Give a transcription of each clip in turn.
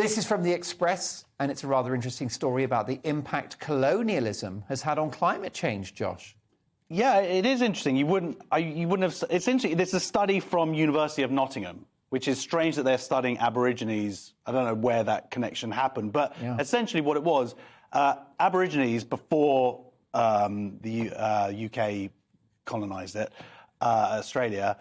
This is from The Express, and it's a rather interesting story about the impact colonialism has had on climate change, Josh. Yeah, it is interesting. You wouldn't have. It's interesting. This is a study from University of Nottingham, which is strange that they're studying Aborigines. I don't know where that connection happened, but essentially what it was, Aborigines before the UK colonised it, Australia.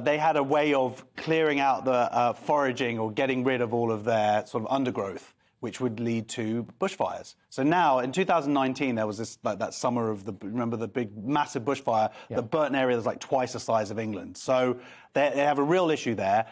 They had a way of clearing out the foraging or getting rid of all of their sort of undergrowth, which would lead to bushfires. So now, in 2019, there was this that summer of remember the big, massive bushfire that burnt an area that's like twice the size of England. So they have a real issue there.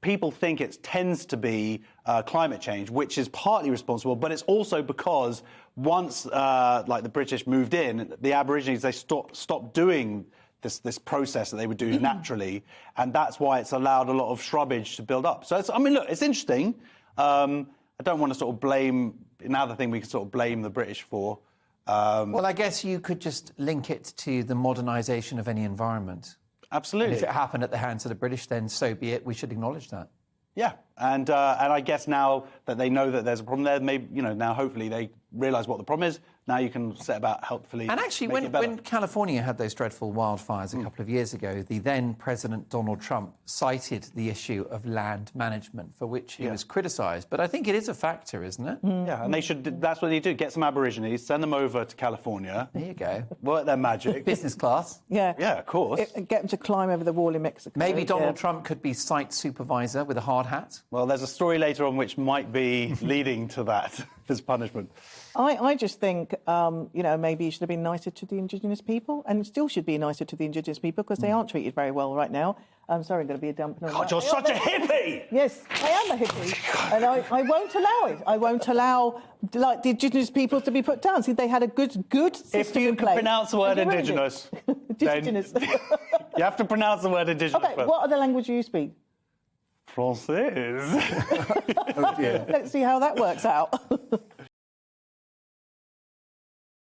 People think it tends to be climate change, which is partly responsible, but it's also because once like the British moved in, the Aborigines, they stopped doing this process that they would do naturally, and that's why it's allowed a lot of shrubbage to build up. So I mean, look, it's interesting. I don't want to sort of blame, another thing we can sort of blame the British for. Well, I guess you could just link it to the modernisation of any environment. Absolutely. And if it happened at the hands of the British, then so be it. We should acknowledge that. Yeah, and I guess now that they know that there's a problem there, maybe, you know, now hopefully they realise what the problem is. Now you can set about helpfully. And actually, when California had those dreadful wildfires a couple of years ago, the then President Donald Trump cited the issue of land management, for which he was criticised. But I think it is a factor, isn't it? Yeah, and they should. That's what they do. Get some Aborigines, send them over to California. There you go. Work their magic. Business class. Yeah. Yeah, of course. Get them to climb over the wall in Mexico. Maybe Donald Trump could be site supervisor with a hard hat. Well, there's a story later on which might be leading to that as punishment. I just think, you know, maybe you should have been nicer to the Indigenous people, and still should be nicer to the Indigenous people, because they aren't treated very well right now. I'm sorry, I'm going to be a dampener. God, you're such a hippie! Yes, I am a hippie, and I won't allow it. I won't allow, like, the Indigenous people to be put down. See, they had a good system If you in can place. pronounce the word Indigenous, Indigenous. then you have to pronounce the word Indigenous Okay, first. what other language do you speak? Français. Let's see how that works out.